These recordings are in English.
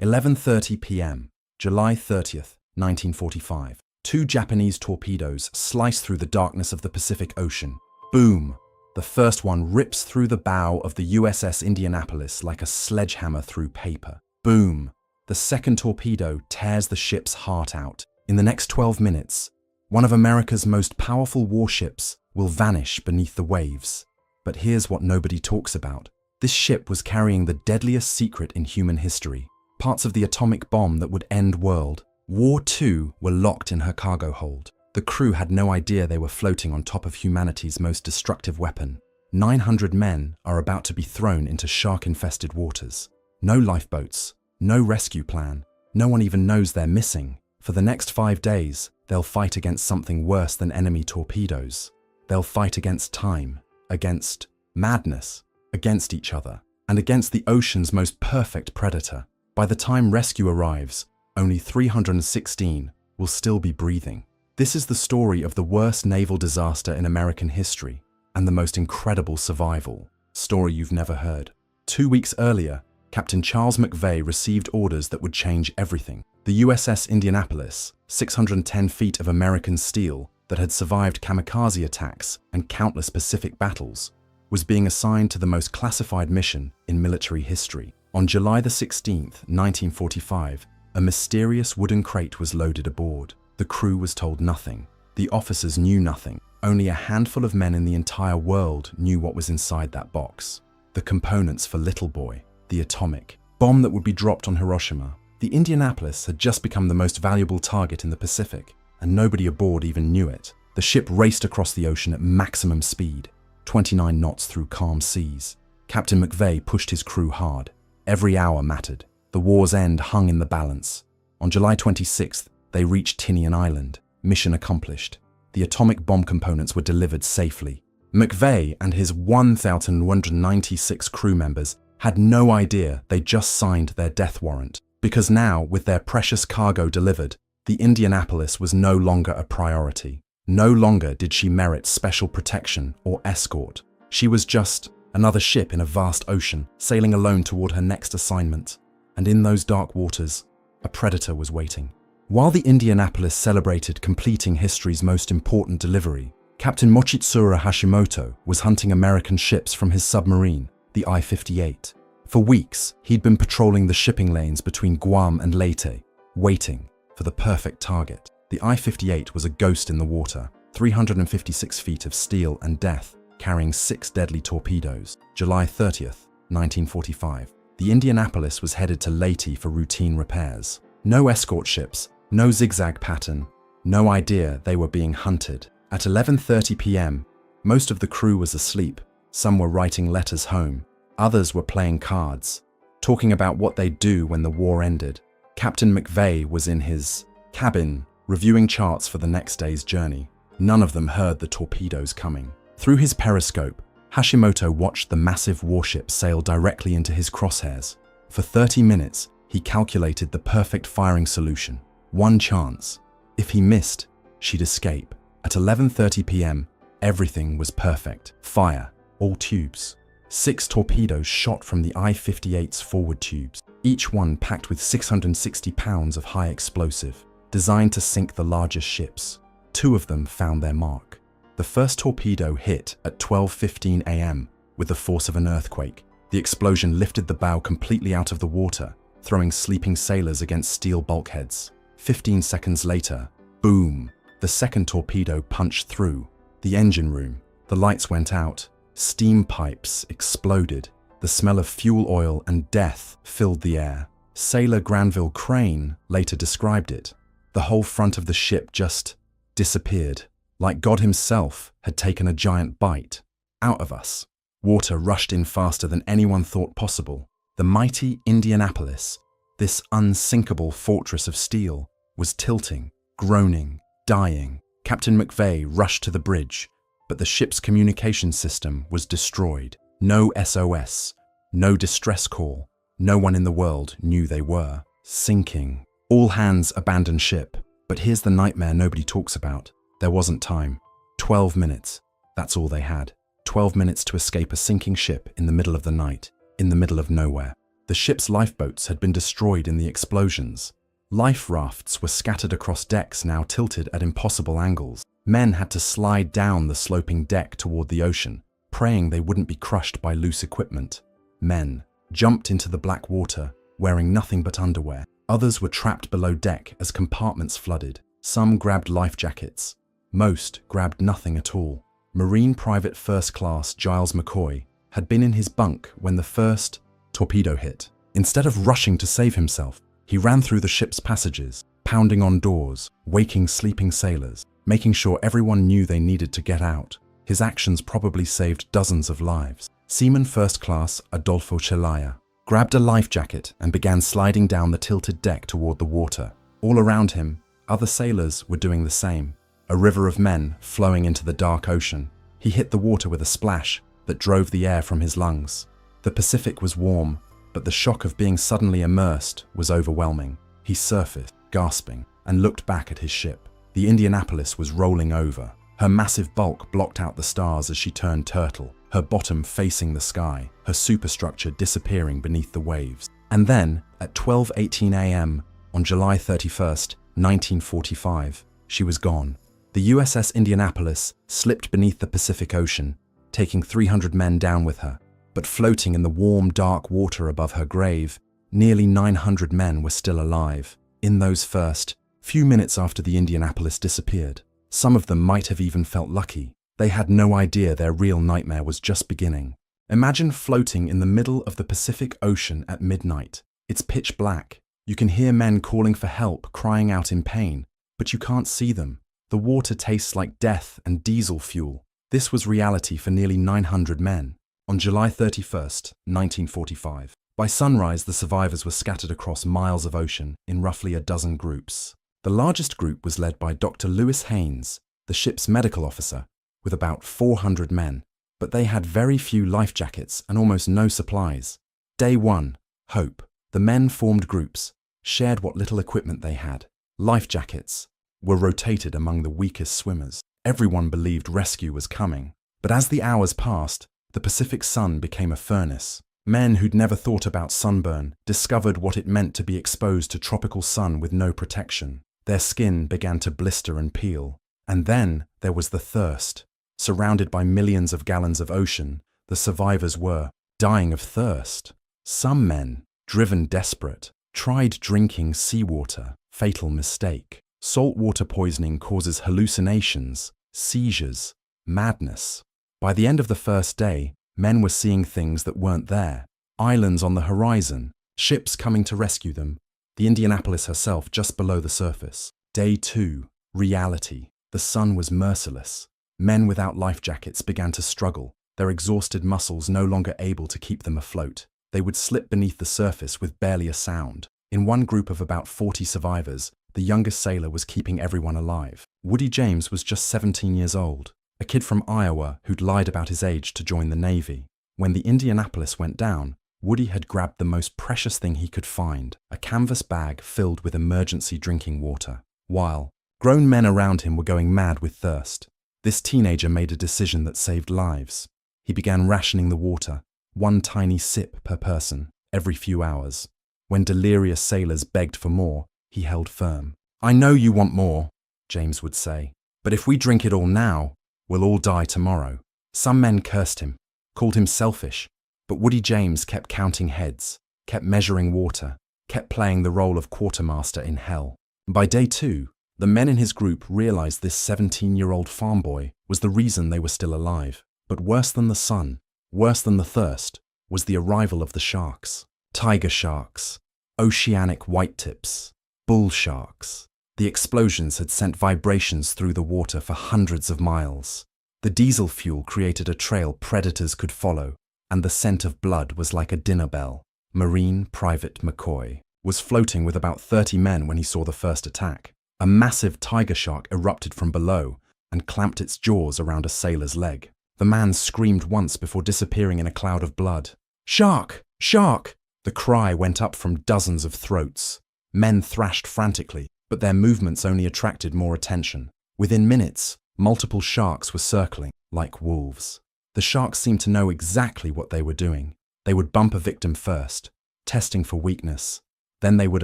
11:30 p.m., July 30th, 1945. Two Japanese torpedoes slice through the darkness of the Pacific Ocean. Boom! The first one rips through the bow of the USS Indianapolis like a sledgehammer through paper. Boom! The second torpedo tears the ship's heart out. In the next 12 minutes, one of America's most powerful warships will vanish beneath the waves. But here's what nobody talks about. This ship was carrying the deadliest secret in human history. Parts of the atomic bomb that would end world. War II were locked in her cargo hold. The crew had no idea they were floating on top of humanity's most destructive weapon. 900 men are about to be thrown into shark-infested waters. No lifeboats, no rescue plan. No one even knows they're missing. For the next 5 days, they'll fight against something worse than enemy torpedoes. They'll fight against time, against madness, against each other, and against the ocean's most perfect predator. By the time rescue arrives, only 316 will still be breathing. This is the story of the worst naval disaster in American history and the most incredible survival story you've never heard. 2 weeks earlier, Captain Charles McVay received orders that would change everything. The USS Indianapolis, 610 feet of American steel that had survived kamikaze attacks and countless Pacific battles, was being assigned to the most classified mission in military history. On July the 16th, 1945, a mysterious wooden crate was loaded aboard. The crew was told nothing. The officers knew nothing. Only a handful of men in the entire world knew what was inside that box. The components for Little Boy, the atomic bomb that would be dropped on Hiroshima. The Indianapolis had just become the most valuable target in the Pacific, and nobody aboard even knew it. The ship raced across the ocean at maximum speed, 29 knots through calm seas. Captain McVay pushed his crew hard. Every hour mattered. The war's end hung in the balance. On July 26th, they reached Tinian Island. Mission accomplished. The atomic bomb components were delivered safely. McVay and his 1,196 crew members had no idea they just signed their death warrant. Because now, with their precious cargo delivered, the Indianapolis was no longer a priority. No longer did she merit special protection or escort. She was just another ship in a vast ocean, sailing alone toward her next assignment. And in those dark waters, a predator was waiting. While the Indianapolis celebrated completing history's most important delivery, Captain Mochitsura Hashimoto was hunting American ships from his submarine, the I-58. For weeks, he'd been patrolling the shipping lanes between Guam and Leyte, waiting for the perfect target. The I-58 was a ghost in the water, 356 feet of steel and death, carrying 6 deadly torpedoes. July 30th, 1945. The Indianapolis was headed to Leyte for routine repairs. No escort ships, no zigzag pattern, no idea they were being hunted. At 11:30 p.m., most of the crew was asleep. Some were writing letters home. Others were playing cards, talking about what they'd do when the war ended. Captain McVay was in his cabin, reviewing charts for the next day's journey. None of them heard the torpedoes coming. Through his periscope, Hashimoto watched the massive warship sail directly into his crosshairs. For 30 minutes, he calculated the perfect firing solution. One chance. If he missed, she'd escape. At 11:30 p.m., everything was perfect. Fire, all tubes. 6 torpedoes shot from the I-58's forward tubes, each one packed with 660 pounds of high explosive, designed to sink the largest ships. 2 of them found their mark. The first torpedo hit at 12:15 a.m. with the force of an earthquake. The explosion lifted the bow completely out of the water, throwing sleeping sailors against steel bulkheads. 15 seconds later, boom! The second torpedo punched through. The engine room. The lights went out. Steam pipes exploded. The smell of fuel oil and death filled the air. Sailor Granville Crane later described it. The whole front of the ship just disappeared, like God himself had taken a giant bite out of us. Water rushed in faster than anyone thought possible. The mighty Indianapolis, this unsinkable fortress of steel, was tilting, groaning, dying. Captain McVay rushed to the bridge, but the ship's communication system was destroyed. No SOS, no distress call. No one in the world knew they were sinking. All hands abandoned ship. But here's the nightmare nobody talks about. There wasn't time. 12 minutes. That's all they had. 12 minutes to escape a sinking ship in the middle of the night, in the middle of nowhere. The ship's lifeboats had been destroyed in the explosions. Life rafts were scattered across decks now tilted at impossible angles. Men had to slide down the sloping deck toward the ocean, praying they wouldn't be crushed by loose equipment. Men jumped into the black water, wearing nothing but underwear. Others were trapped below deck as compartments flooded. Some grabbed life jackets. Most grabbed nothing at all. Marine Private First Class Giles McCoy had been in his bunk when the first torpedo hit. Instead of rushing to save himself, he ran through the ship's passages, pounding on doors, waking sleeping sailors, making sure everyone knew they needed to get out. His actions probably saved dozens of lives. Seaman First Class Adolfo Celaya grabbed a life jacket and began sliding down the tilted deck toward the water. All around him, other sailors were doing the same. A river of men flowing into the dark ocean. He hit the water with a splash that drove the air from his lungs. The Pacific was warm, but the shock of being suddenly immersed was overwhelming. He surfaced, gasping, and looked back at his ship. The Indianapolis was rolling over. Her massive bulk blocked out the stars as she turned turtle, her bottom facing the sky, her superstructure disappearing beneath the waves. And then, at 12:18 a.m. on July 31st, 1945, she was gone. The USS Indianapolis slipped beneath the Pacific Ocean, taking 300 men down with her. But floating in the warm, dark water above her grave, nearly 900 men were still alive. In those first few minutes after the Indianapolis disappeared, some of them might have even felt lucky. They had no idea their real nightmare was just beginning. Imagine floating in the middle of the Pacific Ocean at midnight. It's pitch black. You can hear men calling for help, crying out in pain, but you can't see them. The water tastes like death and diesel fuel. This was reality for nearly 900 men. On July 31st, 1945, by sunrise the survivors were scattered across miles of ocean in roughly a dozen groups. The largest group was led by Dr. Lewis Haynes, the ship's medical officer, with about 400 men, but they had very few life jackets and almost no supplies. Day 1, Hope. The men formed groups, shared what little equipment they had. Life jackets were rotated among the weakest swimmers. Everyone believed rescue was coming. But as the hours passed, the Pacific sun became a furnace. Men who'd never thought about sunburn discovered what it meant to be exposed to tropical sun with no protection. Their skin began to blister and peel. And then there was the thirst. Surrounded by millions of gallons of ocean, the survivors were dying of thirst. Some men, driven desperate, tried drinking seawater. Fatal mistake. Saltwater poisoning causes hallucinations, seizures, madness. By the end of the first day, men were seeing things that weren't there. Islands on the horizon, ships coming to rescue them, the Indianapolis herself just below the surface. Day 2, reality. The sun was merciless. Men without life jackets began to struggle, their exhausted muscles no longer able to keep them afloat. They would slip beneath the surface with barely a sound. In one group of about 40 survivors, the youngest sailor was keeping everyone alive. Woody James was just 17 years old, a kid from Iowa who'd lied about his age to join the Navy. When the Indianapolis went down, Woody had grabbed the most precious thing he could find, a canvas bag filled with emergency drinking water. While grown men around him were going mad with thirst, this teenager made a decision that saved lives. He began rationing the water, one tiny sip per person, every few hours. When delirious sailors begged for more, he held firm. "I know you want more," James would say, "but if we drink it all now, we'll all die tomorrow." Some men cursed him, called him selfish, but Woody James kept counting heads, kept measuring water, kept playing the role of quartermaster in hell. By day 2, the men in his group realized this 17-year-old farm boy was the reason they were still alive. But worse than the sun, worse than the thirst, was the arrival of the sharks. Tiger sharks, oceanic whitetips, bull sharks. The explosions had sent vibrations through the water for hundreds of miles. The diesel fuel created a trail predators could follow, and the scent of blood was like a dinner bell. Marine Private McCoy was floating with about 30 men when he saw the first attack. A massive tiger shark erupted from below and clamped its jaws around a sailor's leg. The man screamed once before disappearing in a cloud of blood. "Shark! Shark!" The cry went up from dozens of throats. Men thrashed frantically, but their movements only attracted more attention. Within minutes, multiple sharks were circling, like wolves. The sharks seemed to know exactly what they were doing. They would bump a victim first, testing for weakness. Then they would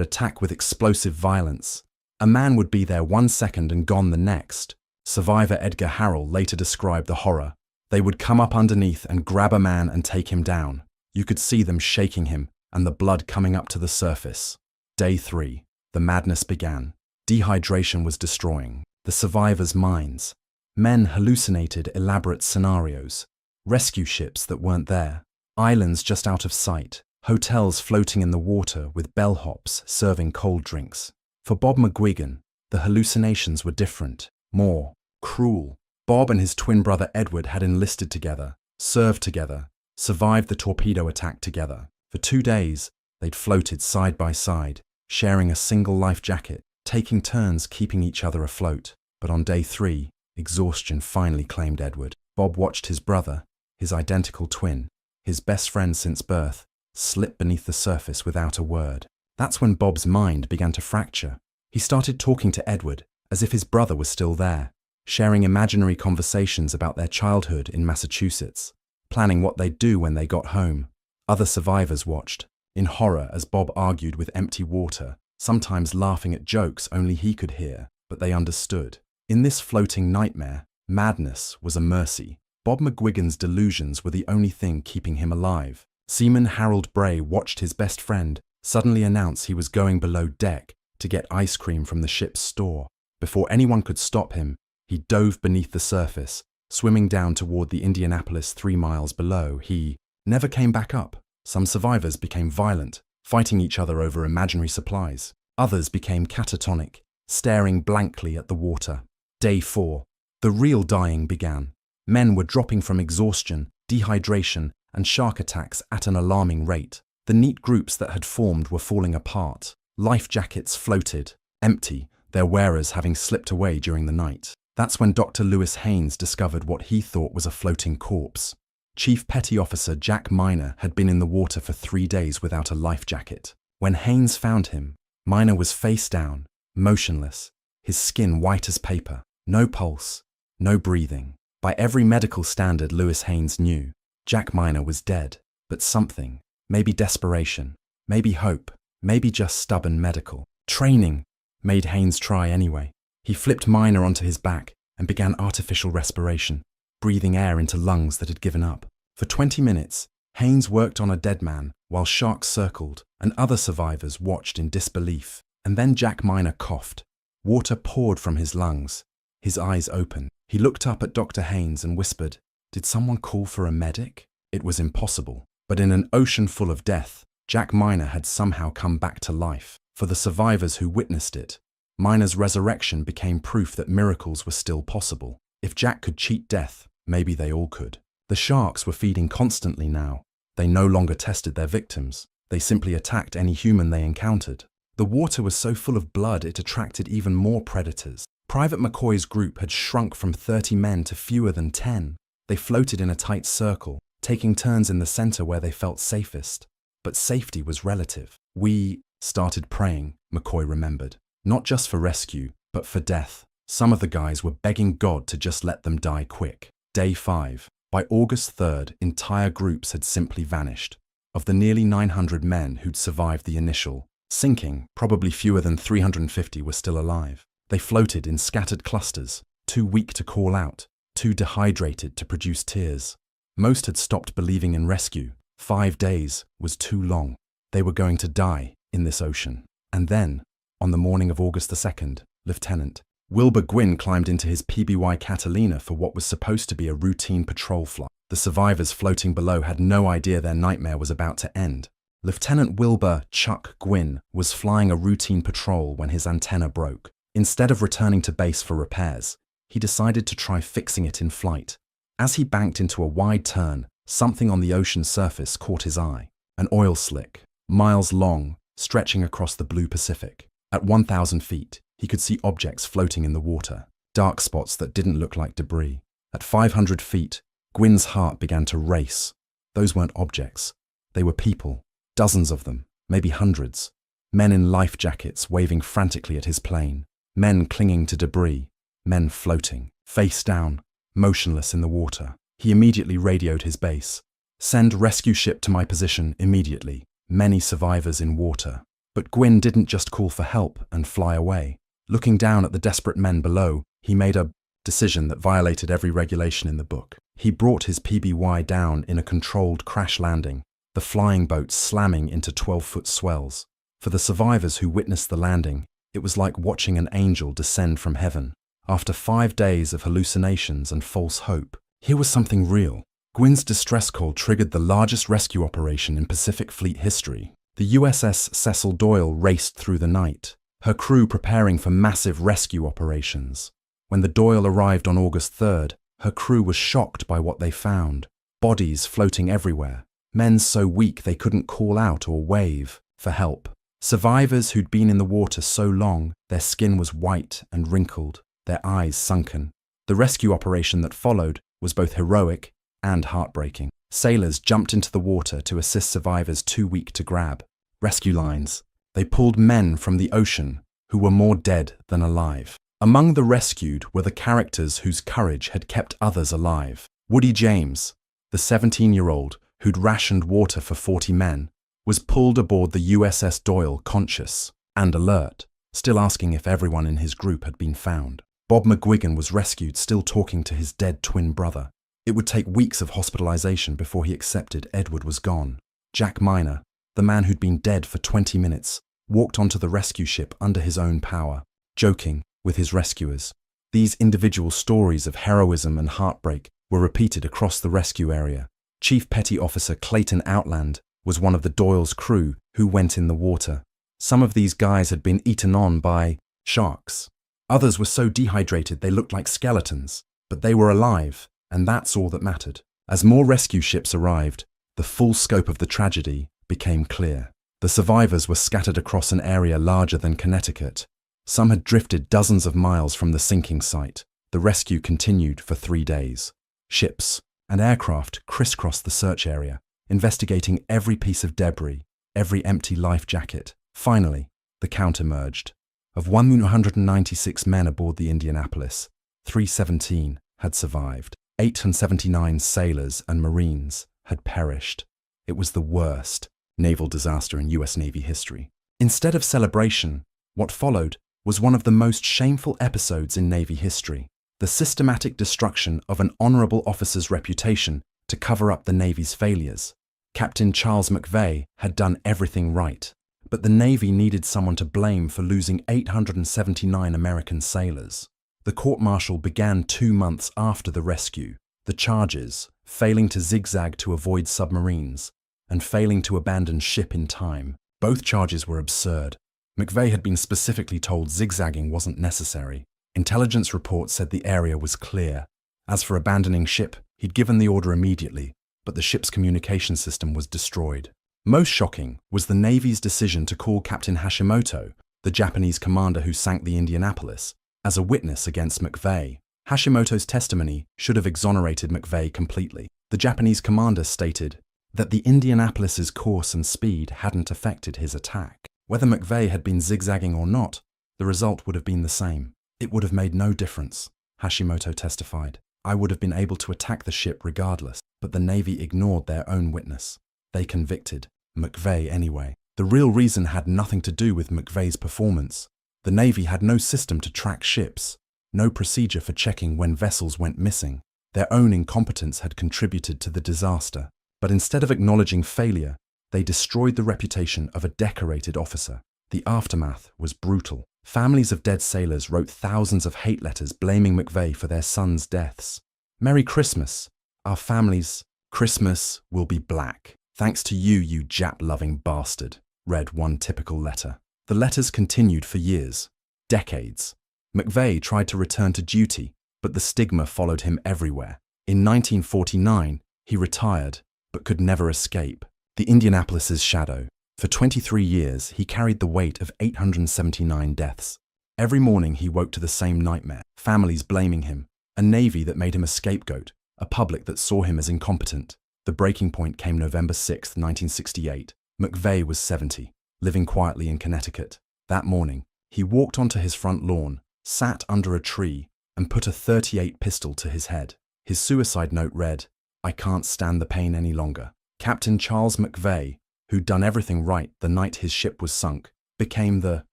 attack with explosive violence. A man would be there 1 second and gone the next. Survivor Edgar Harrell later described the horror. They would come up underneath and grab a man and take him down. You could see them shaking him and the blood coming up to the surface. Day 3. The madness began. Dehydration was destroying the survivors' minds. Men hallucinated elaborate scenarios. Rescue ships that weren't there. Islands just out of sight. Hotels floating in the water with bellhops serving cold drinks. For Bob McGuigan, the hallucinations were different, more cruel. Bob and his twin brother Edward had enlisted together, served together, survived the torpedo attack together. For 2 days, they'd floated side by side, sharing a single life jacket, taking turns keeping each other afloat. But on day 3, exhaustion finally claimed Edward. Bob watched his brother, his identical twin, his best friend since birth, slip beneath the surface without a word. That's when Bob's mind began to fracture. He started talking to Edward as if his brother was still there, sharing imaginary conversations about their childhood in Massachusetts, planning what they'd do when they got home. Other survivors watched, in horror as Bob argued with empty water, sometimes laughing at jokes only he could hear, but they understood. In this floating nightmare, madness was a mercy. Bob McGuigan's delusions were the only thing keeping him alive. Seaman Harold Bray watched his best friend suddenly announce he was going below deck to get ice cream from the ship's store. Before anyone could stop him, he dove beneath the surface, swimming down toward the Indianapolis 3 miles below. He never came back up. Some survivors became violent, fighting each other over imaginary supplies. Others became catatonic, staring blankly at the water. Day 4. The real dying began. Men were dropping from exhaustion, dehydration, and shark attacks at an alarming rate. The neat groups that had formed were falling apart. Life jackets floated, empty, their wearers having slipped away during the night. That's when Dr. Lewis Haynes discovered what he thought was a floating corpse. Chief Petty Officer Jack Miner had been in the water for 3 days without a life jacket. When Haynes found him, Miner was face down, motionless, his skin white as paper, no pulse, no breathing. By every medical standard Lewis Haynes knew, Jack Miner was dead, but something, maybe desperation, maybe hope, maybe just stubborn medical training, made Haynes try anyway. He flipped Miner onto his back and began artificial respiration, breathing air into lungs that had given up. For 20 minutes, Haynes worked on a dead man while sharks circled and other survivors watched in disbelief. And then Jack Miner coughed. Water poured from his lungs. His eyes opened. He looked up at Dr. Haynes and whispered, "Did someone call for a medic?" It was impossible. But in an ocean full of death, Jack Miner had somehow come back to life. For the survivors who witnessed it, Miner's resurrection became proof that miracles were still possible. If Jack could cheat death, maybe they all could. The sharks were feeding constantly now. They no longer tested their victims. They simply attacked any human they encountered. The water was so full of blood it attracted even more predators. Private McCoy's group had shrunk from 30 men to fewer than 10. They floated in a tight circle, taking turns in the center where they felt safest. But safety was relative. We started praying, McCoy remembered. Not just for rescue, but for death. Some of the guys were begging God to just let them die quick. Day 5. By August 3rd, entire groups had simply vanished. Of the nearly 900 men who'd survived the initial sinking, probably fewer than 350 were still alive. They floated in scattered clusters, too weak to call out, too dehydrated to produce tears. Most had stopped believing in rescue. 5 days was too long. They were going to die in this ocean. And then, on the morning of August the 2nd, Lieutenant Wilbur Gwynn climbed into his PBY Catalina for what was supposed to be a routine patrol flight. The survivors floating below had no idea their nightmare was about to end. Lieutenant Wilbur "Chuck" Gwynn was flying a routine patrol when his antenna broke. Instead of returning to base for repairs, he decided to try fixing it in flight. As he banked into a wide turn, something on the ocean surface caught his eye. An oil slick, miles long, stretching across the blue Pacific. At 1,000 feet, he could see objects floating in the water, dark spots that didn't look like debris. At 500 feet, Gwyn's heart began to race. Those weren't objects. They were people. Dozens of them, maybe hundreds. Men in life jackets waving frantically at his plane. Men clinging to debris. Men floating, face down, motionless in the water. He immediately radioed his base. "Send rescue ship to my position immediately. many survivors in water. But Gwyn didn't just call for help and fly away. Looking down at the desperate men below, he made a decision that violated every regulation in the book. He brought his PBY down in a controlled crash landing, the flying boat slamming into 12-foot swells. For the survivors who witnessed the landing, it was like watching an angel descend from heaven. After 5 days of hallucinations and false hope, here was something real. Gwyn's distress call triggered the largest rescue operation in Pacific Fleet history. The USS Cecil Doyle raced through the night, her crew preparing for massive rescue operations. When the Doyle arrived on August 3rd, her crew was shocked by what they found. Bodies floating everywhere, men so weak they couldn't call out or wave for help. Survivors who'd been in the water so long, their skin was white and wrinkled, their eyes sunken. The rescue operation that followed was both heroic and heartbreaking. Sailors jumped into the water to assist survivors too weak to grab. Rescue lines. They pulled men from the ocean who were more dead than alive. Among the rescued were the characters whose courage had kept others alive. Woody James, the 17-year-old who'd rationed water for 40 men, was pulled aboard the USS Doyle conscious and alert, still asking if everyone in his group had been found. Bob McGuigan was rescued still talking to his dead twin brother. It would take weeks of hospitalization before he accepted Edward was gone. Jack Miner, the man who'd been dead for 20 minutes, walked onto the rescue ship under his own power, joking with his rescuers. These individual stories of heroism and heartbreak were repeated across the rescue area. Chief Petty Officer Clayton Outland was one of the Doyle's crew who went in the water. Some of these guys had been eaten on by sharks. Others were so dehydrated they looked like skeletons, but they were alive, and that's all that mattered. As more rescue ships arrived, the full scope of the tragedy became clear. The survivors were scattered across an area larger than Connecticut. Some had drifted dozens of miles from the sinking site. The rescue continued for 3 days. Ships and aircraft crisscrossed the search area, investigating every piece of debris, every empty life jacket. Finally, the count emerged. Of 196 men aboard the Indianapolis, 317 had survived. 879 sailors and Marines had perished. It was the worst naval disaster in US Navy history. Instead of celebration, what followed was one of the most shameful episodes in Navy history: the systematic destruction of an honorable officer's reputation to cover up the Navy's failures. Captain Charles McVay had done everything right, but the Navy needed someone to blame for losing 879 American sailors. The court-martial began 2 months after the rescue. The charges: failing to zigzag to avoid submarines and failing to abandon ship in time. Both charges were absurd. McVay had been specifically told zigzagging wasn't necessary. Intelligence reports said the area was clear. As for abandoning ship, he'd given the order immediately, but the ship's communication system was destroyed. Most shocking was the Navy's decision to call Captain Hashimoto, the Japanese commander who sank the Indianapolis, as a witness against McVay. Hashimoto's testimony should have exonerated McVay completely. The Japanese commander stated that the Indianapolis's course and speed hadn't affected his attack. Whether McVay had been zigzagging or not, the result would have been the same. It would have made no difference, Hashimoto testified. I would have been able to attack the ship regardless, but the Navy ignored their own witness. They convicted McVay anyway. The real reason had nothing to do with McVay's performance. The Navy had no system to track ships, no procedure for checking when vessels went missing. Their own incompetence had contributed to the disaster. But instead of acknowledging failure, they destroyed the reputation of a decorated officer. The aftermath was brutal. Families of dead sailors wrote thousands of hate letters blaming McVay for their sons' deaths. "Merry Christmas. Our family's Christmas will be black. Thanks to you, you Jap-loving bastard," read one typical letter. The letters continued for years, decades. McVay tried to return to duty, but the stigma followed him everywhere. In 1949, he retired, but could never escape. The Indianapolis's shadow. For 23 years, he carried the weight of 879 deaths. Every morning he woke to the same nightmare: families blaming him, a Navy that made him a scapegoat, a public that saw him as incompetent. The breaking point came November 6, 1968. McVay was 70, living quietly in Connecticut. That morning, he walked onto his front lawn, sat under a tree, and put a .38 pistol to his head. His suicide note read, "I can't stand the pain any longer. Captain Charles McVay, who'd done everything right the night his ship was sunk, became the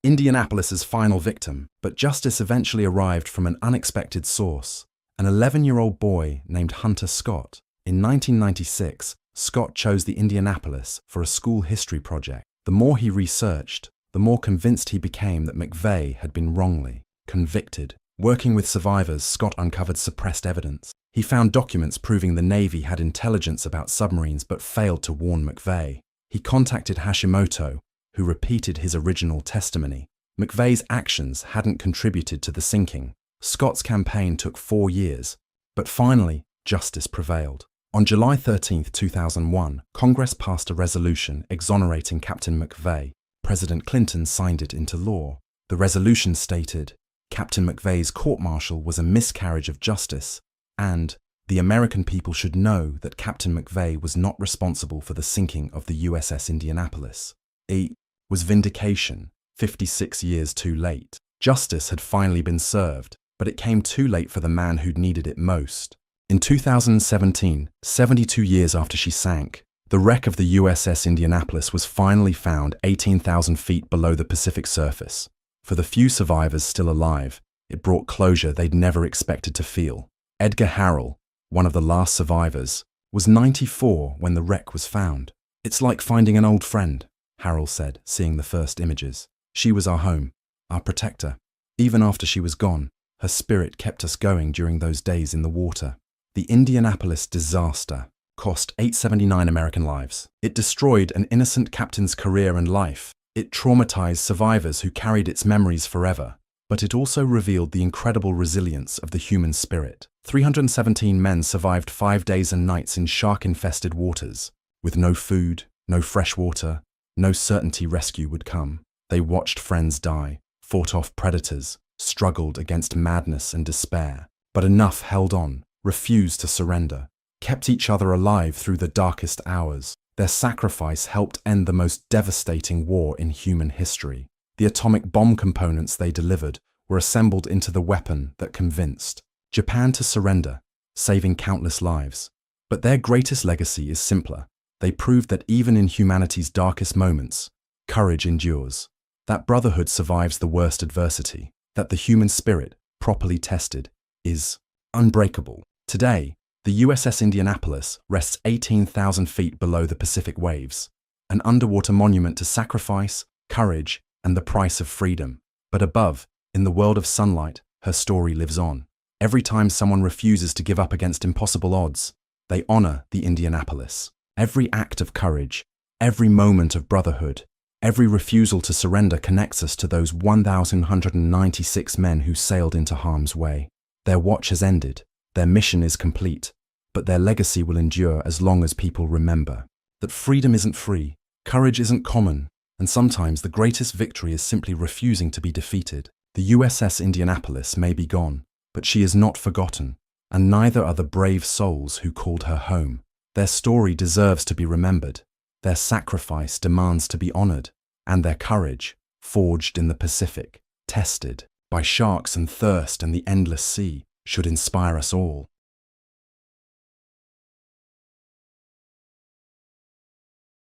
Indianapolis's final victim. But justice eventually arrived from an unexpected source, an 11-year-old boy named Hunter Scott. In 1996, Scott chose the Indianapolis for a school history project. The more he researched, the more convinced he became that McVeigh had been wrongly convicted. Working with survivors, Scott uncovered suppressed evidence. He found documents proving the Navy had intelligence about submarines but failed to warn McVeigh. He contacted Hashimoto, who repeated his original testimony. McVeigh's actions hadn't contributed to the sinking. Scott's campaign took 4 years, but finally, justice prevailed. On July 13, 2001, Congress passed a resolution exonerating Captain McVeigh. President Clinton signed it into law. The resolution stated, Captain McVeigh's court-martial was a miscarriage of justice, and the American people should know that Captain McVeigh was not responsible for the sinking of the USS Indianapolis. It was vindication, 56 years too late. Justice had finally been served, but it came too late for the man who'd needed it most. In 2017, 72 years after she sank, the wreck of the USS Indianapolis was finally found 18,000 feet below the Pacific surface. For the few survivors still alive, it brought closure they'd never expected to feel. Edgar Harrell, one of the last survivors, was 94 when the wreck was found. "It's like finding an old friend," Harrell said, seeing the first images. "She was our home, our protector. Even after she was gone, her spirit kept us going during those days in the water." The Indianapolis disaster cost 879 American lives. It destroyed an innocent captain's career and life. It traumatized survivors who carried its memories forever. But it also revealed the incredible resilience of the human spirit. 317 men survived 5 days and nights in shark-infested waters, with no food, no fresh water, no certainty rescue would come. They watched friends die, fought off predators, struggled against madness and despair. But enough held on, refused to surrender, kept each other alive through the darkest hours. Their sacrifice helped end the most devastating war in human history. The atomic bomb components they delivered were assembled into the weapon that convinced Japan to surrender, saving countless lives. But their greatest legacy is simpler. They proved that even in humanity's darkest moments, courage endures, that brotherhood survives the worst adversity, that the human spirit, properly tested, is unbreakable. Today, the USS Indianapolis rests 18,000 feet below the Pacific waves, an underwater monument to sacrifice, courage, and the price of freedom. But above, in the world of sunlight, her story lives on. Every time someone refuses to give up against impossible odds, they honor the Indianapolis. Every act of courage, every moment of brotherhood, every refusal to surrender connects us to those 1,196 men who sailed into harm's way. Their watch has ended, their mission is complete, but their legacy will endure as long as people remember that freedom isn't free, courage isn't common, and sometimes the greatest victory is simply refusing to be defeated. The USS Indianapolis may be gone, but she is not forgotten, and neither are the brave souls who called her home. Their story deserves to be remembered, their sacrifice demands to be honored, and their courage, forged in the Pacific, tested by sharks and thirst and the endless sea, should inspire us all.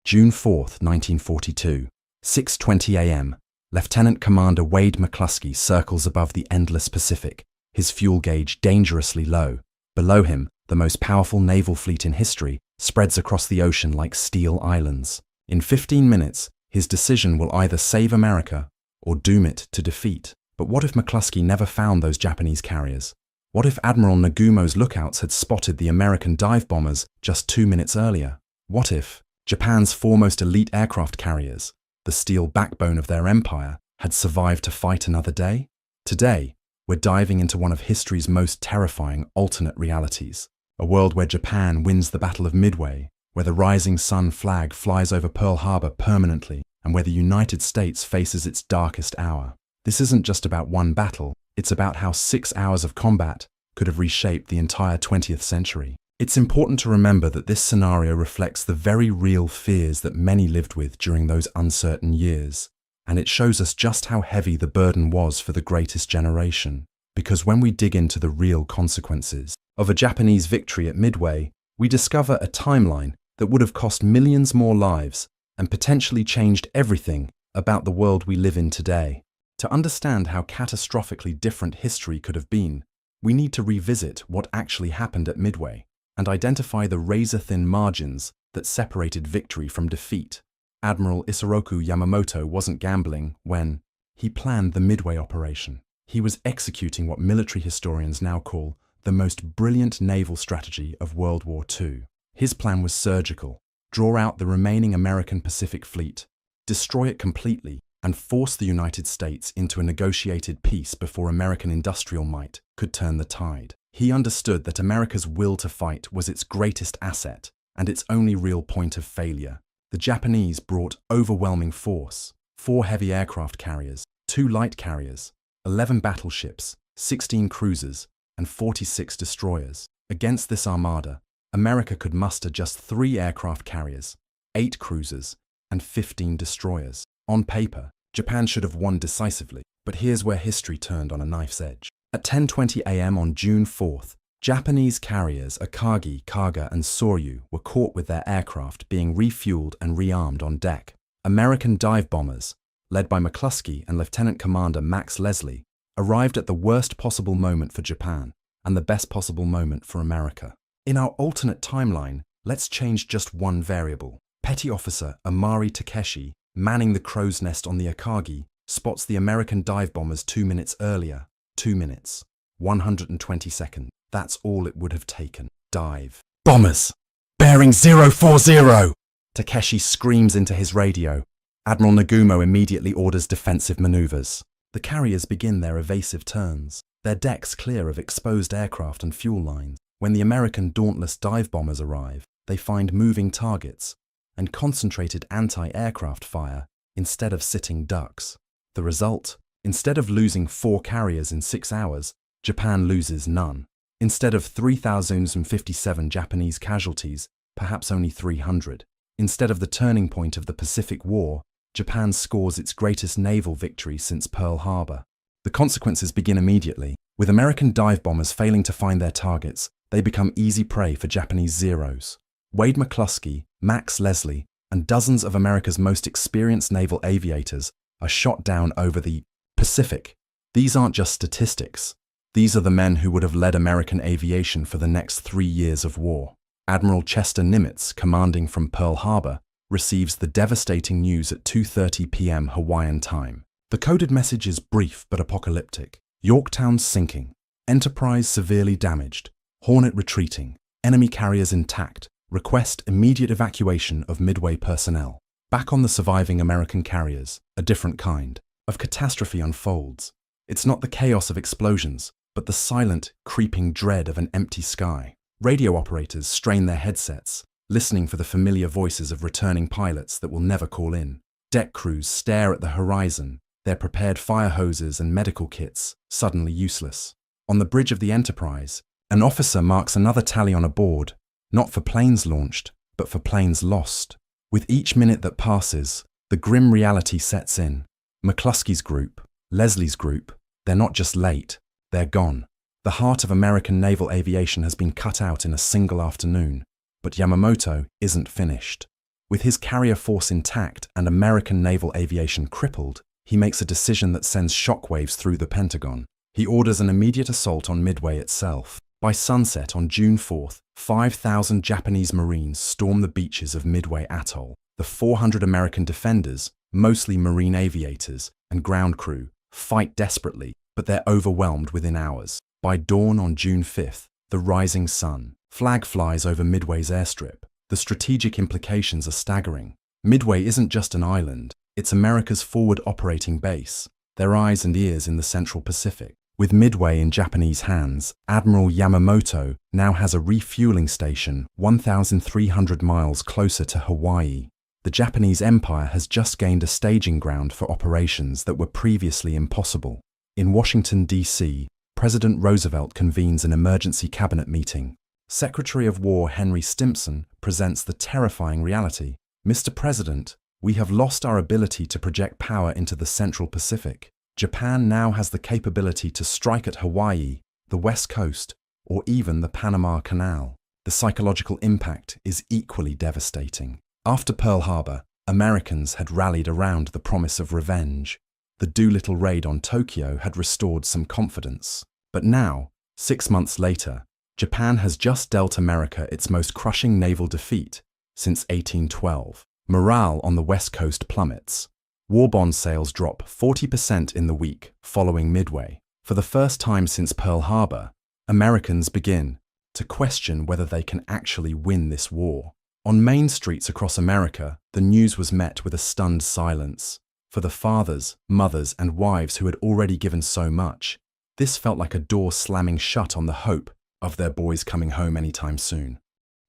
June 4, 1942, 6:20 a.m. Lieutenant Commander Wade McCluskey circles above the endless Pacific, his fuel gauge dangerously low. Below him, the most powerful naval fleet in history spreads across the ocean like steel islands. In 15 minutes, his decision will either save America or doom it to defeat. But what if McCluskey never found those Japanese carriers? What if Admiral Nagumo's lookouts had spotted the American dive bombers just 2 minutes earlier? What if Japan's foremost elite aircraft carriers, the steel backbone of their empire, had survived to fight another day? Today, we're diving into one of history's most terrifying alternate realities. A world where Japan wins the Battle of Midway, where the rising sun flag flies over Pearl Harbor permanently, and where the United States faces its darkest hour. This isn't just about one battle, it's about how 6 hours of combat could have reshaped the entire 20th century. It's important to remember that this scenario reflects the very real fears that many lived with during those uncertain years, and it shows us just how heavy the burden was for the greatest generation. Because when we dig into the real consequences of a Japanese victory at Midway, we discover a timeline that would have cost millions more lives and potentially changed everything about the world we live in today. To understand how catastrophically different history could have been, we need to revisit what actually happened at Midway and identify the razor-thin margins that separated victory from defeat. Admiral Isoroku Yamamoto wasn't gambling when he planned the Midway operation. He was executing what military historians now call the most brilliant naval strategy of World War II. His plan was surgical: draw out the remaining American Pacific Fleet, destroy it completely, and force the United States into a negotiated peace before American industrial might could turn the tide. He understood that America's will to fight was its greatest asset and its only real point of failure. The Japanese brought overwhelming force: 4 heavy aircraft carriers, 2 light carriers, 11 battleships, 16 cruisers, and 46 destroyers. Against this armada, America could muster just 3 aircraft carriers, 8 cruisers, and 15 destroyers. On paper, Japan should have won decisively, but here's where history turned on a knife's edge. At 10:20 a.m. on June 4th, Japanese carriers Akagi, Kaga, and Soryu were caught with their aircraft being refueled and rearmed on deck. American dive bombers, led by McCluskey and Lieutenant Commander Max Leslie, arrived at the worst possible moment for Japan and the best possible moment for America. In our alternate timeline, let's change just one variable. Petty Officer Amari Takeshi, manning the crow's nest on the Akagi, spots the American dive bombers 2 minutes earlier. 2 minutes, 120 seconds. That's all it would have taken. Dive. Bombers! Bearing 040! Takeshi screams into his radio. Admiral Nagumo immediately orders defensive maneuvers. The carriers begin their evasive turns, their decks clear of exposed aircraft and fuel lines. When the American Dauntless dive bombers arrive, they find moving targets and concentrated anti-aircraft fire instead of sitting ducks. The result? Instead of losing 4 carriers in 6 hours, Japan loses none. Instead of 3,057 Japanese casualties, perhaps only 300. Instead of the turning point of the Pacific War, Japan scores its greatest naval victory since Pearl Harbor. The consequences begin immediately. With American dive bombers failing to find their targets, they become easy prey for Japanese Zeros. Wade McCluskey, Max Leslie, and dozens of America's most experienced naval aviators are shot down over the Pacific. These aren't just statistics. These are the men who would have led American aviation for the next 3 years of war. Admiral Chester Nimitz, commanding from Pearl Harbor, receives the devastating news at 2:30 p.m. Hawaiian time. The coded message is brief but apocalyptic. Yorktown sinking, Enterprise severely damaged, Hornet retreating, enemy carriers intact, request immediate evacuation of Midway personnel. Back on the surviving American carriers, a different kind of catastrophe unfolds. It's not the chaos of explosions, but the silent, creeping dread of an empty sky. Radio operators strain their headsets, listening for the familiar voices of returning pilots that will never call in. Deck crews stare at the horizon, their prepared fire hoses and medical kits suddenly useless. On the bridge of the Enterprise, an officer marks another tally on a board, not for planes launched, but for planes lost. With each minute that passes, the grim reality sets in. McCluskey's group, Leslie's group, they're not just late, they're gone. The heart of American naval aviation has been cut out in a single afternoon, but Yamamoto isn't finished. With his carrier force intact and American naval aviation crippled, he makes a decision that sends shockwaves through the Pentagon. He orders an immediate assault on Midway itself. By sunset on June 4th, 5,000 Japanese Marines storm the beaches of Midway Atoll. The 400 American defenders, mostly Marine aviators and ground crew, fight desperately, but they're overwhelmed within hours. By dawn on June 5th, the rising sun, flag flies over Midway's airstrip. The strategic implications are staggering. Midway isn't just an island, it's America's forward operating base, their eyes and ears in the Central Pacific. With Midway in Japanese hands, Admiral Yamamoto now has a refueling station 1,300 miles closer to Hawaii. The Japanese Empire has just gained a staging ground for operations that were previously impossible. In Washington, D.C., President Roosevelt convenes an emergency cabinet meeting. Secretary of War Henry Stimson presents the terrifying reality. Mr. President, we have lost our ability to project power into the Central Pacific. Japan now has the capability to strike at Hawaii, the West Coast, or even the Panama Canal. The psychological impact is equally devastating. After Pearl Harbor, Americans had rallied around the promise of revenge. The Doolittle raid on Tokyo had restored some confidence. But now, 6 months later, Japan has just dealt America its most crushing naval defeat since 1812. Morale on the West Coast plummets. War bond sales drop 40% in the week following Midway. For the first time since Pearl Harbor, Americans begin to question whether they can actually win this war. On main streets across America, the news was met with a stunned silence. For the fathers, mothers, and wives who had already given so much, this felt like a door slamming shut on the hope of their boys coming home anytime soon.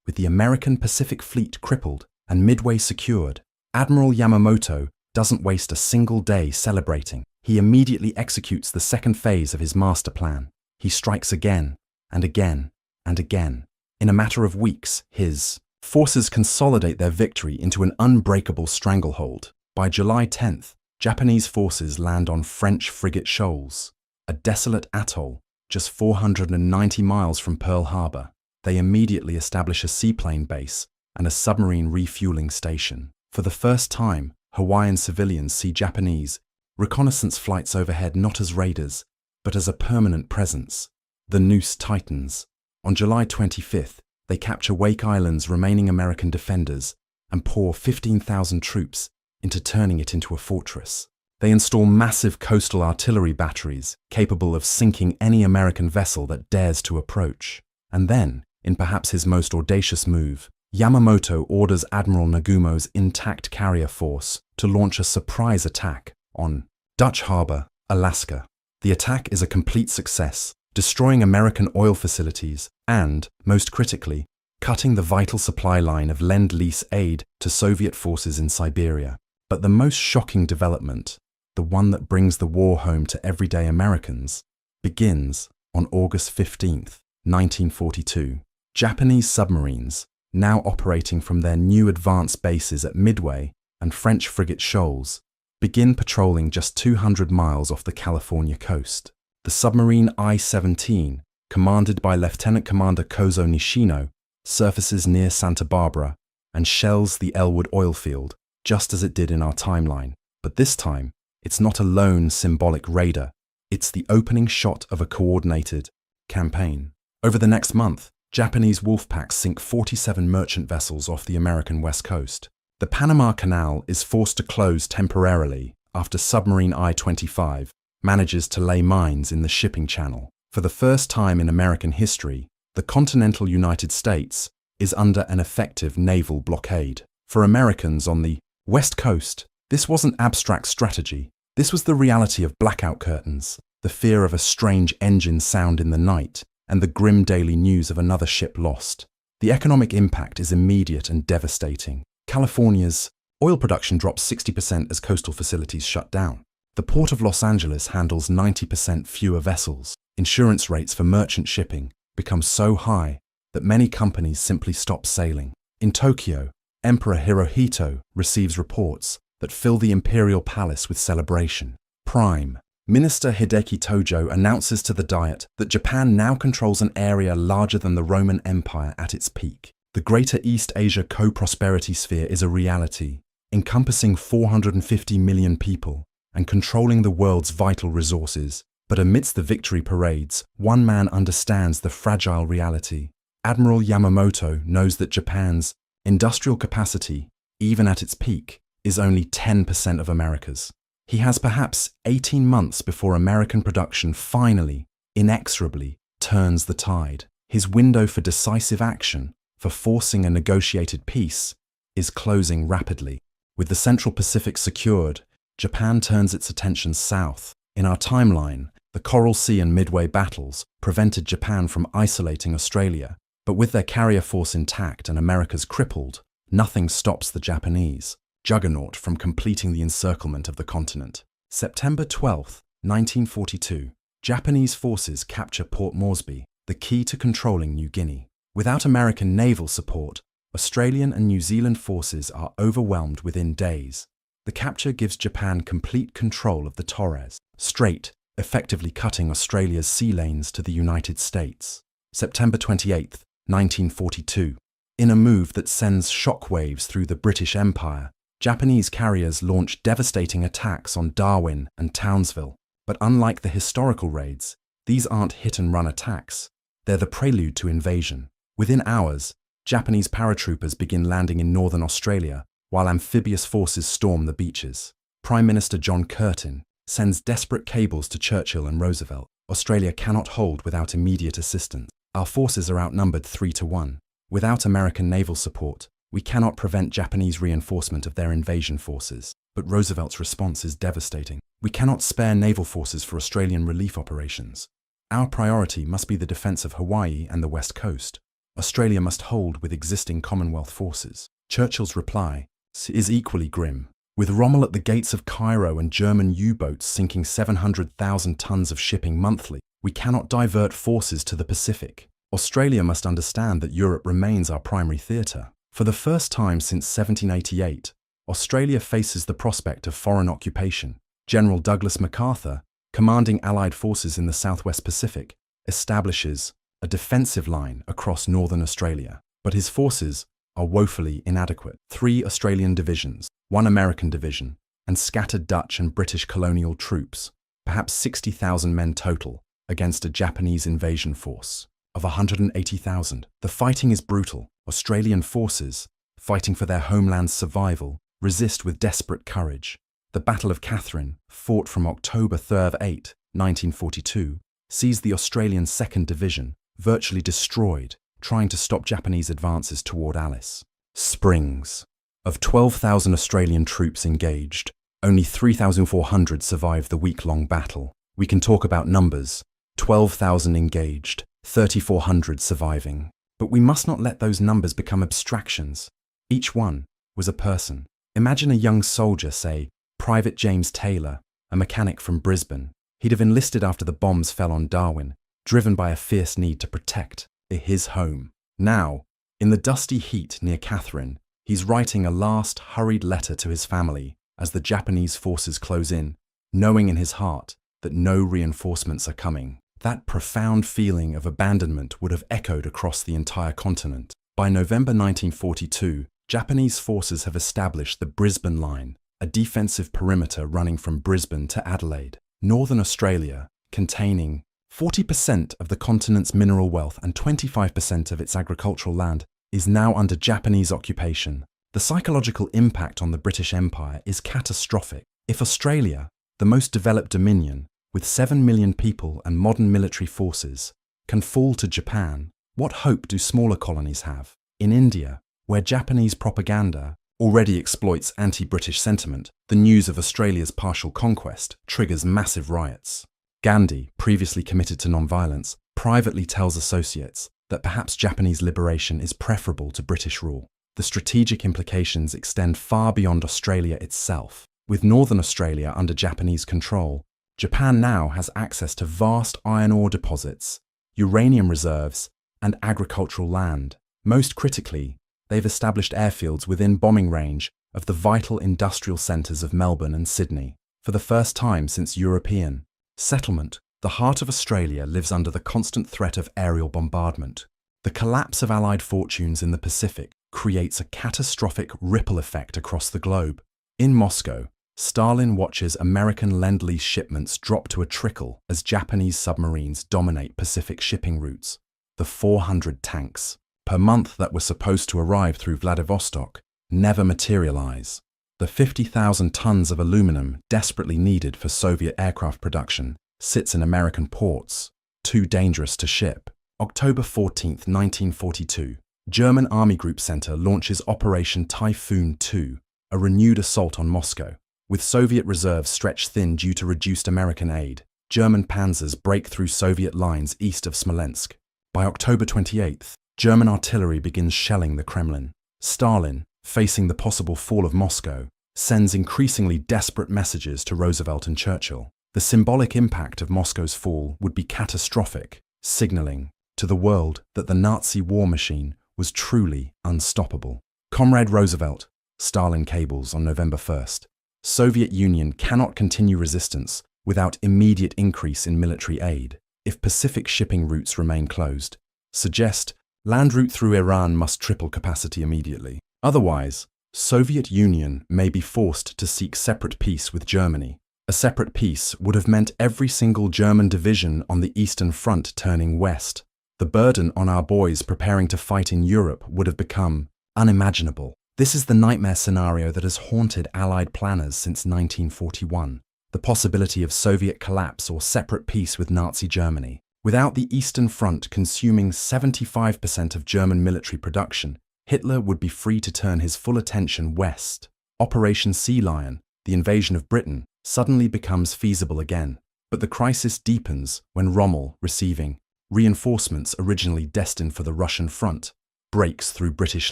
With the American Pacific Fleet crippled and Midway secured, Admiral Yamamoto doesn't waste a single day celebrating. He immediately executes the second phase of his master plan. He strikes again and again and again. In a matter of weeks, his forces consolidate their victory into an unbreakable stranglehold. By July 10th, Japanese forces land on French frigate shoals, a desolate atoll just 490 miles from Pearl Harbor. They immediately establish a seaplane base and a submarine refueling station. For the first time, Hawaiian civilians see Japanese reconnaissance flights overhead not as raiders, but as a permanent presence. The noose tightens. On July 25th, they capture Wake Island's remaining American defenders and pour 15,000 troops into turning it into a fortress. They install massive coastal artillery batteries capable of sinking any American vessel that dares to approach. And then, in perhaps his most audacious move, Yamamoto orders Admiral Nagumo's intact carrier force to launch a surprise attack on Dutch Harbor, Alaska. The attack is a complete success, destroying American oil facilities and, most critically, cutting the vital supply line of Lend-Lease aid to Soviet forces in Siberia. But the most shocking development, the one that brings the war home to everyday Americans, begins on August 15th, 1942. Japanese submarines, now operating from their new advanced bases at Midway and French frigate shoals, begin patrolling just 200 miles off the California coast. The submarine I-17, commanded by Lieutenant Commander Kozo Nishino, surfaces near Santa Barbara and shells the Elwood oil field, just as it did in our timeline. But this time, it's not a lone symbolic raider. It's the opening shot of a coordinated campaign. Over the next month, Japanese wolf packs sink 47 merchant vessels off the American west coast. The Panama Canal is forced to close temporarily after submarine I-25 manages to lay mines in the shipping channel. For the first time in American history, the continental United States is under an effective naval blockade. For Americans on the West Coast, this wasn't abstract strategy. This was the reality of blackout curtains, the fear of a strange engine sound in the night, and the grim daily news of another ship lost. The economic impact is immediate and devastating. California's oil production drops 60% as coastal facilities shut down. The Port of Los Angeles handles 90% fewer vessels. Insurance rates for merchant shipping become so high that many companies simply stop sailing. In Tokyo, Emperor Hirohito receives reports that fill the imperial palace with celebration. Prime Minister Hideki Tojo announces to the Diet that Japan now controls an area larger than the Roman Empire at its peak. The Greater East Asia Co-Prosperity Sphere is a reality, encompassing 450 million people and controlling the world's vital resources. But amidst the victory parades, one man understands the fragile reality. Admiral Yamamoto knows that Japan's industrial capacity, even at its peak, is only 10% of America's. He has perhaps 18 months before American production finally, inexorably, turns the tide. His window for decisive action, for forcing a negotiated peace, is closing rapidly. With the Central Pacific secured, Japan turns its attention south. In our timeline, the Coral Sea and Midway battles prevented Japan from isolating Australia, but with their carrier force intact and America's crippled, nothing stops the Japanese juggernaut from completing the encirclement of the continent. September 12, 1942, Japanese forces capture Port Moresby, the key to controlling New Guinea. Without American naval support, Australian and New Zealand forces are overwhelmed within days. The capture gives Japan complete control of the Torres Strait, effectively cutting Australia's sea lanes to the United States. September 28, 1942. In a move that sends shockwaves through the British Empire, Japanese carriers launched devastating attacks on Darwin and Townsville. But unlike the historical raids, these aren't hit-and-run attacks. They're the prelude to invasion. Within hours, Japanese paratroopers begin landing in northern Australia, while amphibious forces storm the beaches. Prime Minister John Curtin sends desperate cables to Churchill and Roosevelt. Australia cannot hold without immediate assistance. Our forces are outnumbered 3-1. Without American naval support, we cannot prevent Japanese reinforcement of their invasion forces. But Roosevelt's response is devastating. We cannot spare naval forces for Australian relief operations. Our priority must be the defence of Hawaii and the West Coast. Australia must hold with existing Commonwealth forces. Churchill's reply is equally grim. With Rommel at the gates of Cairo and German U-boats sinking 700,000 tons of shipping monthly, we cannot divert forces to the Pacific. Australia must understand that Europe remains our primary theatre. For the first time since 1788, Australia faces the prospect of foreign occupation. General Douglas MacArthur, commanding Allied forces in the Southwest Pacific, establishes a defensive line across northern Australia. But his forces are woefully inadequate. 3 Australian divisions, 1 American division, and scattered Dutch and British colonial troops, perhaps 60,000 men total, against a Japanese invasion force of 180,000. The fighting is brutal. Australian forces, fighting for their homeland's survival, resist with desperate courage. The Battle of Katherine, fought from October 8, 1942, sees the Australian 2nd Division virtually destroyed, trying to stop Japanese advances toward Alice Springs. Of 12,000 Australian troops engaged, only 3,400 survived the week-long battle. We can talk about numbers: 12,000 engaged, 3,400 surviving. But we must not let those numbers become abstractions. Each one was a person. Imagine a young soldier, say, Private James Taylor, a mechanic from Brisbane. He'd have enlisted after the bombs fell on Darwin, driven by a fierce need to protect his home. Now, in the dusty heat near Katherine, he's writing a last hurried letter to his family as the Japanese forces close in, knowing in his heart that no reinforcements are coming. That profound feeling of abandonment would have echoed across the entire continent. By November 1942, Japanese forces have established the Brisbane Line, a defensive perimeter running from Brisbane to Adelaide. Northern Australia, containing 40% of the continent's mineral wealth and 25% of its agricultural land, is now under Japanese occupation. The psychological impact on the British Empire is catastrophic. If Australia, the most developed dominion, with 7 million people and modern military forces, can fall to Japan, what hope do smaller colonies have? In India, where Japanese propaganda already exploits anti-British sentiment, the news of Australia's partial conquest triggers massive riots. Gandhi, previously committed to non-violence, privately tells associates that perhaps Japanese liberation is preferable to British rule. The strategic implications extend far beyond Australia itself. With Northern Australia under Japanese control, Japan now has access to vast iron ore deposits, uranium reserves, and agricultural land. Most critically, they've established airfields within bombing range of the vital industrial centres of Melbourne and Sydney. For the first time since European settlement, the heart of Australia lives under the constant threat of aerial bombardment. The collapse of Allied fortunes in the Pacific creates a catastrophic ripple effect across the globe. In Moscow, Stalin watches American Lend-Lease shipments drop to a trickle as Japanese submarines dominate Pacific shipping routes. The 400 tanks per month that were supposed to arrive through Vladivostok never materialize. The 50,000 tons of aluminum desperately needed for Soviet aircraft production sits in American ports, too dangerous to ship. October 14, 1942, German Army Group Center launches Operation Typhoon II, a renewed assault on Moscow. With Soviet reserves stretched thin due to reduced American aid, German panzers break through Soviet lines east of Smolensk. By October 28th, German artillery begins shelling the Kremlin. Stalin, facing the possible fall of Moscow, sends increasingly desperate messages to Roosevelt and Churchill. The symbolic impact of Moscow's fall would be catastrophic, signaling to the world that the Nazi war machine was truly unstoppable. Comrade Roosevelt, Stalin cables on November 1st. Soviet Union cannot continue resistance without immediate increase in military aid. If Pacific shipping routes remain closed, suggest land route through Iran must triple capacity immediately. Otherwise, Soviet Union may be forced to seek separate peace with Germany. A separate peace would have meant every single German division on the Eastern Front turning west. The burden on our boys preparing to fight in Europe would have become unimaginable. This is the nightmare scenario that has haunted Allied planners since 1941. The possibility of Soviet collapse or separate peace with Nazi Germany. Without the Eastern Front consuming 75% of German military production, Hitler would be free to turn his full attention west. Operation Sea Lion, the invasion of Britain, suddenly becomes feasible again. But the crisis deepens when Rommel, receiving reinforcements originally destined for the Russian front, breaks through British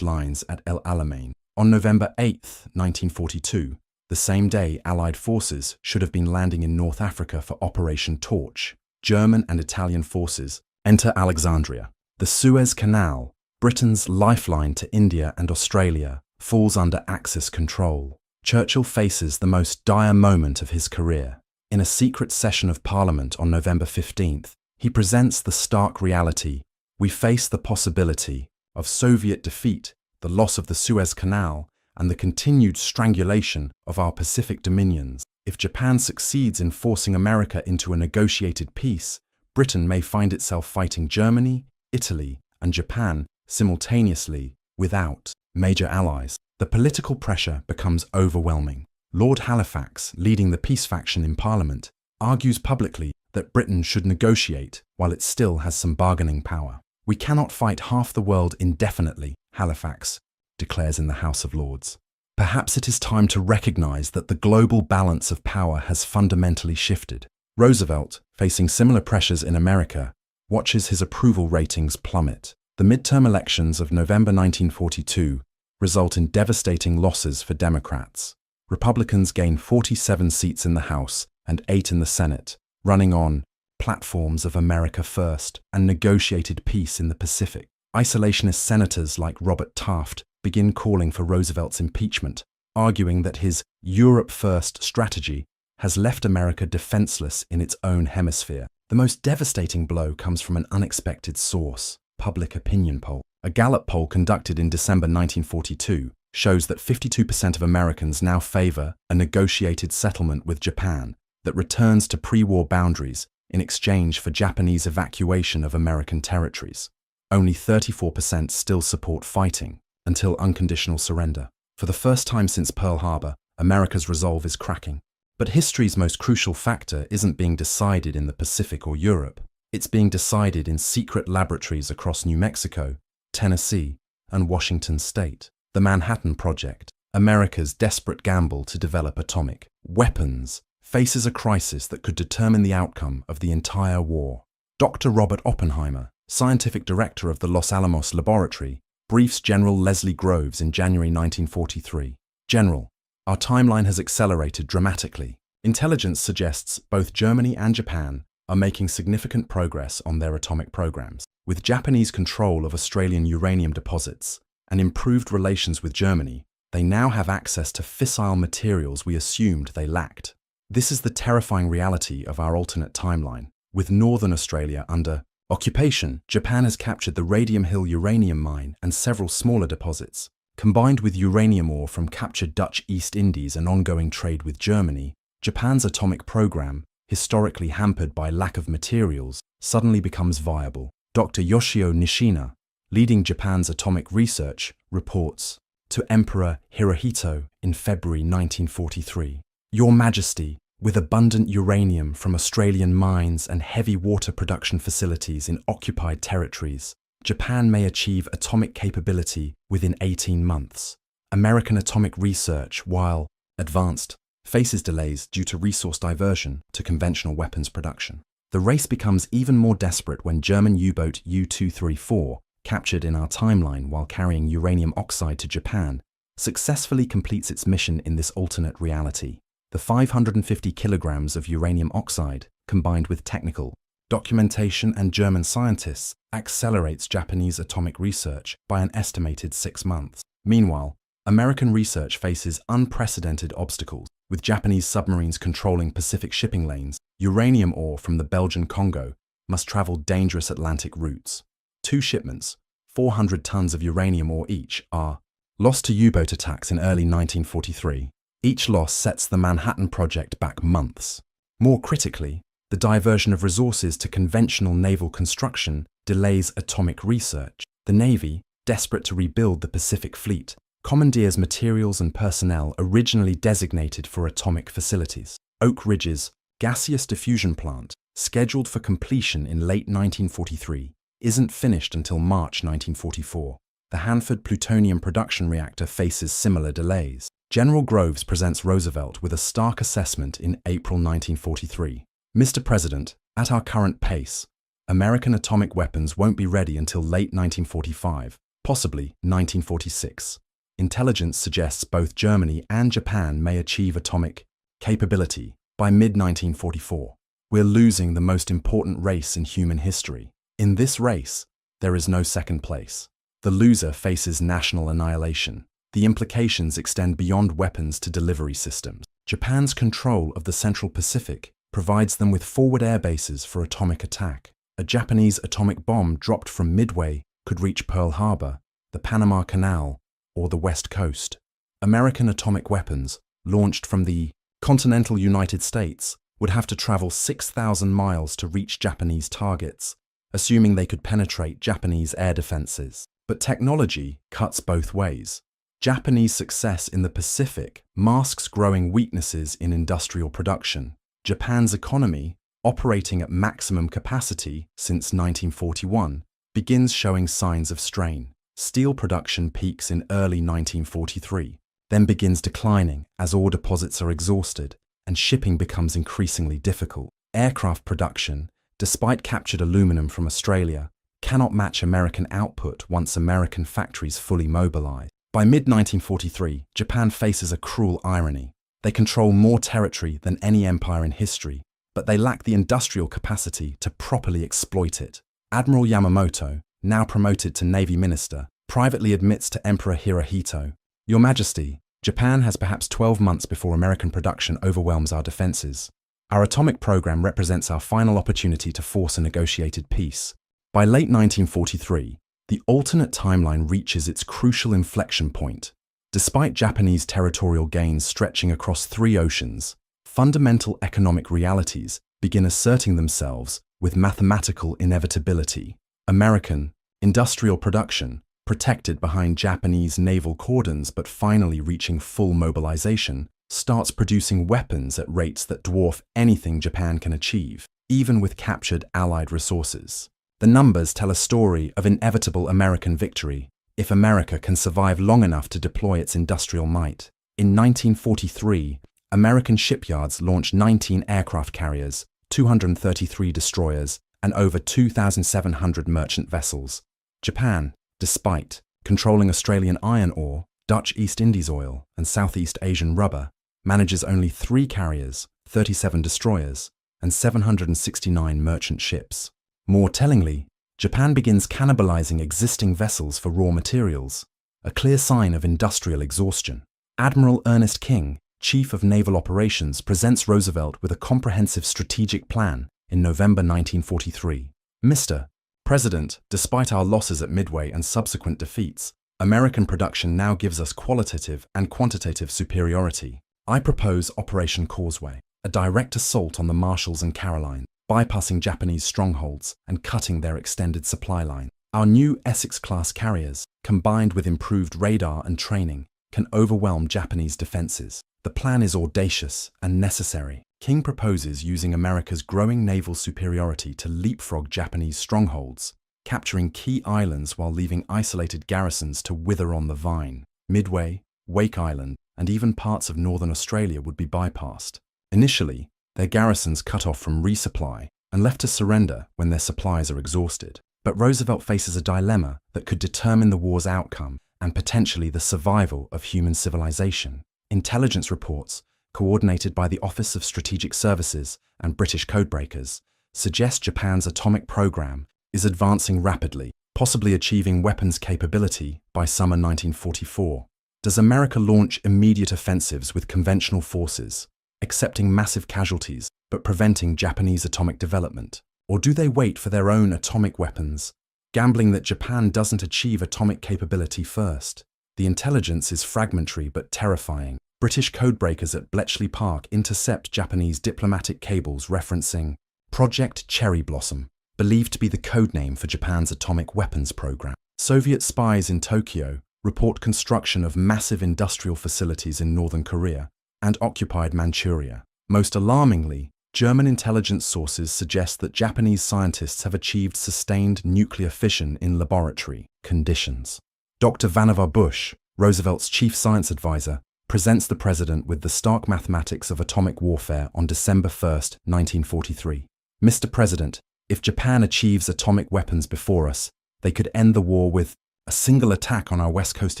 lines at El Alamein. On November 8, 1942, the same day Allied forces should have been landing in North Africa for Operation Torch, German and Italian forces enter Alexandria. The Suez Canal, Britain's lifeline to India and Australia, falls under Axis control. Churchill faces the most dire moment of his career. In a secret session of Parliament on November 15th, he presents the stark reality: we face the possibility of Soviet defeat, the loss of the Suez Canal, and the continued strangulation of our Pacific dominions. If Japan succeeds in forcing America into a negotiated peace, Britain may find itself fighting Germany, Italy, and Japan simultaneously without major allies. The political pressure becomes overwhelming. Lord Halifax, leading the peace faction in Parliament, argues publicly that Britain should negotiate while it still has some bargaining power. "We cannot fight half the world indefinitely," Halifax declares in the House of Lords. Perhaps it is time to recognize that the global balance of power has fundamentally shifted. Roosevelt, facing similar pressures in America, watches his approval ratings plummet. The midterm elections of November 1942 result in devastating losses for Democrats. Republicans gain 47 seats in the House and 8 in the Senate, running on platforms of America First and negotiated peace in the Pacific. Isolationist senators like Robert Taft begin calling for Roosevelt's impeachment, arguing that his Europe First strategy has left America defenseless in its own hemisphere. The most devastating blow comes from an unexpected source: public opinion poll. A Gallup poll conducted in December 1942 shows that 52% of Americans now favor a negotiated settlement with Japan that returns to pre-war boundaries in exchange for Japanese evacuation of American territories. Only 34% still support fighting until unconditional surrender. For the first time since Pearl Harbor, America's resolve is cracking. But history's most crucial factor isn't being decided in the Pacific or Europe. It's being decided in secret laboratories across New Mexico, Tennessee, and Washington state. The Manhattan Project, America's desperate gamble to develop atomic weapons, faces a crisis that could determine the outcome of the entire war. Dr. Robert Oppenheimer, scientific director of the Los Alamos Laboratory, briefs General Leslie Groves in January 1943. "General, our timeline has accelerated dramatically. Intelligence suggests both Germany and Japan are making significant progress on their atomic programs. With Japanese control of Australian uranium deposits and improved relations with Germany, they now have access to fissile materials we assumed they lacked. This is the terrifying reality of our alternate timeline. With Northern Australia under occupation, Japan has captured the Radium Hill uranium mine and several smaller deposits. Combined with uranium ore from captured Dutch East Indies and ongoing trade with Germany, Japan's atomic program, historically hampered by lack of materials, suddenly becomes viable. Dr. Yoshio Nishina, leading Japan's atomic research, reports to Emperor Hirohito in February 1943, "Your Majesty, with abundant uranium from Australian mines and heavy water production facilities in occupied territories, Japan may achieve atomic capability within 18 months. American atomic research, while advanced, faces delays due to resource diversion to conventional weapons production." The race becomes even more desperate when German U-boat U-234, captured in our timeline while carrying uranium oxide to Japan, successfully completes its mission in this alternate reality. The 550 kilograms of uranium oxide, combined with technical documentation and German scientists, accelerates Japanese atomic research by an estimated 6 months. Meanwhile, American research faces unprecedented obstacles. With Japanese submarines controlling Pacific shipping lanes, uranium ore from the Belgian Congo must travel dangerous Atlantic routes. 2 shipments, 400 tons of uranium ore each, are lost to U-boat attacks in early 1943. Each loss sets the Manhattan Project back months. More critically, the diversion of resources to conventional naval construction delays atomic research. The Navy, desperate to rebuild the Pacific Fleet, commandeers materials and personnel originally designated for atomic facilities. Oak Ridge's gaseous diffusion plant, scheduled for completion in late 1943, isn't finished until March 1944. The Hanford plutonium production reactor faces similar delays. General Groves presents Roosevelt with a stark assessment in April 1943. Mr. President, at our current pace, American atomic weapons won't be ready until late 1945, possibly 1946. Intelligence suggests both Germany and Japan may achieve atomic capability by mid-1944. We're losing the most important race in human history. In this race, there is no second place. The loser faces national annihilation. The implications extend beyond weapons to delivery systems. Japan's control of the Central Pacific provides them with forward air bases for atomic attack. A Japanese atomic bomb dropped from Midway could reach Pearl Harbor, the Panama Canal, or the West Coast. American atomic weapons, launched from the continental United States, would have to travel 6,000 miles to reach Japanese targets, assuming they could penetrate Japanese air defenses. But technology cuts both ways. Japanese success in the Pacific masks growing weaknesses in industrial production. Japan's economy, operating at maximum capacity since 1941, begins showing signs of strain. Steel production peaks in early 1943, then begins declining as ore deposits are exhausted and shipping becomes increasingly difficult. Aircraft production, despite captured aluminum from Australia, cannot match American output once American factories fully mobilize. By mid-1943, Japan faces a cruel irony. They control more territory than any empire in history, but they lack the industrial capacity to properly exploit it. Admiral Yamamoto, now promoted to Navy Minister, privately admits to Emperor Hirohito, "Your Majesty, Japan has perhaps 12 months before American production overwhelms our defenses. Our atomic program represents our final opportunity to force a negotiated peace." By late 1943, the alternate timeline reaches its crucial inflection point. Despite Japanese territorial gains stretching across 3 oceans, fundamental economic realities begin asserting themselves with mathematical inevitability. American industrial production, protected behind Japanese naval cordons but finally reaching full mobilization, starts producing weapons at rates that dwarf anything Japan can achieve, even with captured Allied resources. The numbers tell a story of inevitable American victory if America can survive long enough to deploy its industrial might. In 1943, American shipyards launched 19 aircraft carriers, 233 destroyers, and over 2,700 merchant vessels. Japan, despite controlling Australian iron ore, Dutch East Indies oil, and Southeast Asian rubber, manages only 3 carriers, 37 destroyers, and 769 merchant ships. More tellingly, Japan begins cannibalizing existing vessels for raw materials, a clear sign of industrial exhaustion. Admiral Ernest King, Chief of Naval Operations, presents Roosevelt with a comprehensive strategic plan in November 1943. "Mr. President, despite our losses at Midway and subsequent defeats, American production now gives us qualitative and quantitative superiority. I propose Operation Causeway, a direct assault on the Marshalls and Carolines, bypassing Japanese strongholds and cutting their extended supply line. Our new Essex-class carriers, combined with improved radar and training, can overwhelm Japanese defenses. The plan is audacious and necessary." King proposes using America's growing naval superiority to leapfrog Japanese strongholds, capturing key islands while leaving isolated garrisons to wither on the vine. Midway, Wake Island, and even parts of northern Australia would be bypassed. Initially, their garrisons cut off from resupply and left to surrender when their supplies are exhausted. But Roosevelt faces a dilemma that could determine the war's outcome and potentially the survival of human civilization. Intelligence reports, coordinated by the Office of Strategic Services and British codebreakers, suggest Japan's atomic program is advancing rapidly, possibly achieving weapons capability by summer 1944. Does America launch immediate offensives with conventional forces, accepting massive casualties but preventing Japanese atomic development? Or do they wait for their own atomic weapons, gambling that Japan doesn't achieve atomic capability first? The intelligence is fragmentary but terrifying. British codebreakers at Bletchley Park intercept Japanese diplomatic cables referencing Project Cherry Blossom, believed to be the codename for Japan's atomic weapons program. Soviet spies in Tokyo report construction of massive industrial facilities in northern Korea and occupied Manchuria. Most alarmingly, German intelligence sources suggest that Japanese scientists have achieved sustained nuclear fission in laboratory conditions. Dr. Vannevar Bush, Roosevelt's chief science advisor, presents the president with the stark mathematics of atomic warfare on December 1, 1943. Mr. President, if Japan achieves atomic weapons before us, they could end the war with a single attack on our West Coast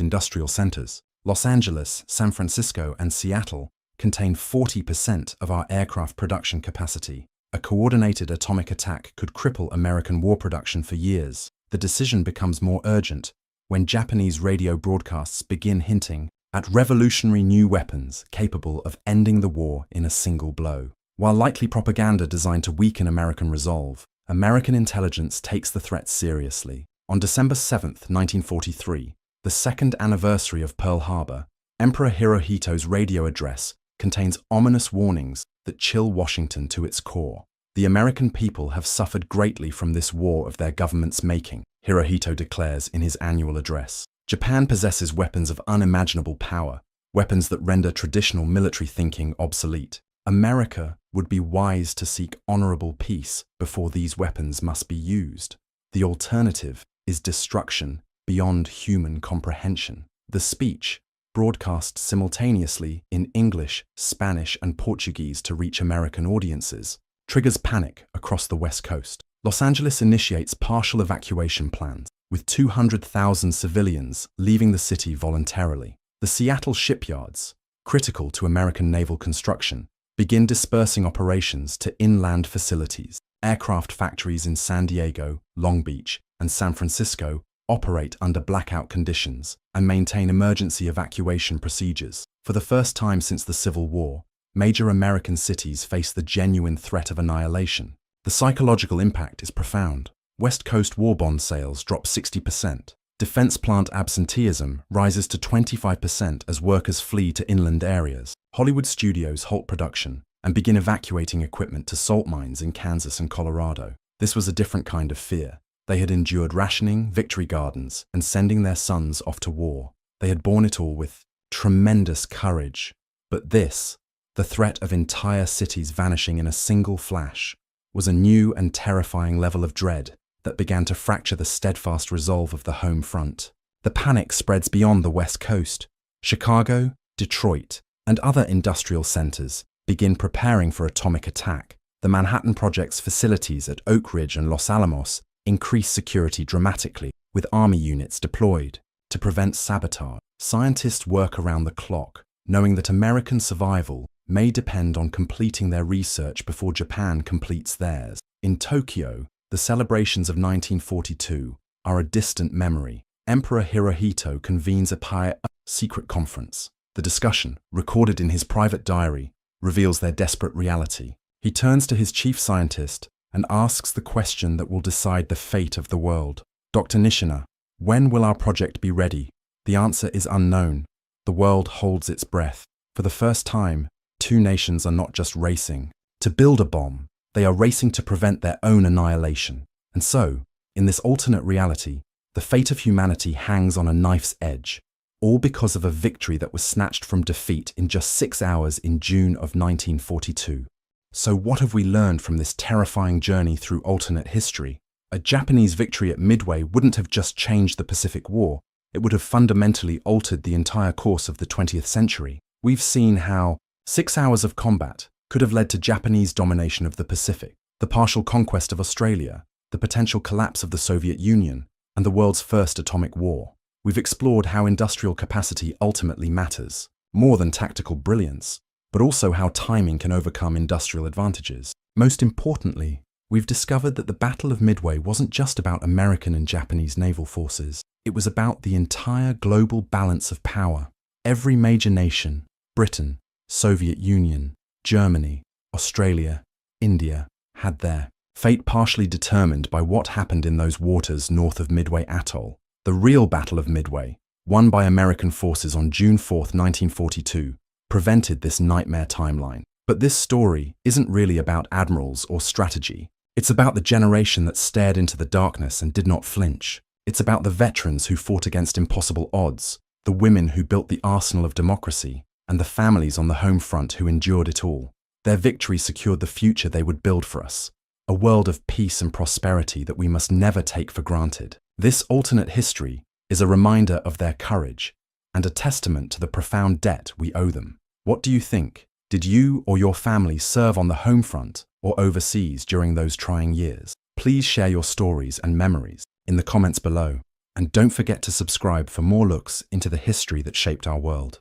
industrial centers. Los Angeles, San Francisco, and Seattle contain 40% of our aircraft production capacity. A coordinated atomic attack could cripple American war production for years. The decision becomes more urgent when Japanese radio broadcasts begin hinting at revolutionary new weapons capable of ending the war in a single blow. While likely propaganda designed to weaken American resolve, American intelligence takes the threat seriously. On December 7, 1943, the second anniversary of Pearl Harbor, Emperor Hirohito's radio address contains ominous warnings that chill Washington to its core. The American people have suffered greatly from this war of their government's making, Hirohito declares in his annual address. Japan possesses weapons of unimaginable power, weapons that render traditional military thinking obsolete. America would be wise to seek honorable peace before these weapons must be used. The alternative is destruction beyond human comprehension. The speech, broadcast simultaneously in English, Spanish, and Portuguese to reach American audiences, triggers panic across the West Coast. Los Angeles initiates partial evacuation plans, with 200,000 civilians leaving the city voluntarily. The Seattle shipyards, critical to American naval construction, begin dispersing operations to inland facilities. Aircraft factories in San Diego, Long Beach, and San Francisco operate under blackout conditions and maintain emergency evacuation procedures. For the first time since the Civil War, major American cities face the genuine threat of annihilation. The psychological impact is profound. West Coast war bond sales drop 60%. Defense plant absenteeism rises to 25% as workers flee to inland areas. Hollywood studios halt production and begin evacuating equipment to salt mines in Kansas and Colorado. This was a different kind of fear. They had endured rationing, victory gardens, and sending their sons off to war. They had borne it all with tremendous courage. But this, the threat of entire cities vanishing in a single flash, was a new and terrifying level of dread that began to fracture the steadfast resolve of the home front. The panic spreads beyond the West Coast. Chicago, Detroit, and other industrial centers begin preparing for atomic attack. The Manhattan Project's facilities at Oak Ridge and Los Alamos increase security dramatically, with army units deployed to prevent sabotage. Scientists work around the clock, knowing that American survival may depend on completing their research before Japan completes theirs. In Tokyo, the celebrations of 1942 are a distant memory. Emperor Hirohito convenes a secret conference. The discussion, recorded in his private diary, reveals their desperate reality. He turns to his chief scientist and asks the question that will decide the fate of the world. Dr. Nishina, when will our project be ready? The answer is unknown. The world holds its breath. For the first time, two nations are not just racing to build a bomb, they are racing to prevent their own annihilation. And so, in this alternate reality, the fate of humanity hangs on a knife's edge, all because of a victory that was snatched from defeat in just 6 hours in June of 1942. So what have we learned from this terrifying journey through alternate history? A Japanese victory at Midway wouldn't have just changed the Pacific War, it would have fundamentally altered the entire course of the 20th century. We've seen how 6 hours of combat could have led to Japanese domination of the Pacific, the partial conquest of Australia, the potential collapse of the Soviet Union, and the world's first atomic war. We've explored how industrial capacity ultimately matters, more than tactical brilliance, but also how timing can overcome industrial advantages. Most importantly, we've discovered that the Battle of Midway wasn't just about American and Japanese naval forces. It was about the entire global balance of power. Every major nation, Britain, Soviet Union, Germany, Australia, India, had their fate partially determined by what happened in those waters north of Midway Atoll. The real Battle of Midway won by American forces on June 4, 1942, prevented this nightmare timeline. But this story isn't really about admirals or strategy. It's about the generation that stared into the darkness and did not flinch. It's about the veterans who fought against impossible odds, the women who built the arsenal of democracy, and the families on the home front who endured it all. Their victory secured the future they would build for us, a world of peace and prosperity that we must never take for granted. This alternate history is a reminder of their courage and a testament to the profound debt we owe them. What do you think? Did you or your family serve on the home front or overseas during those trying years? Please share your stories and memories in the comments below. And don't forget to subscribe for more looks into the history that shaped our world.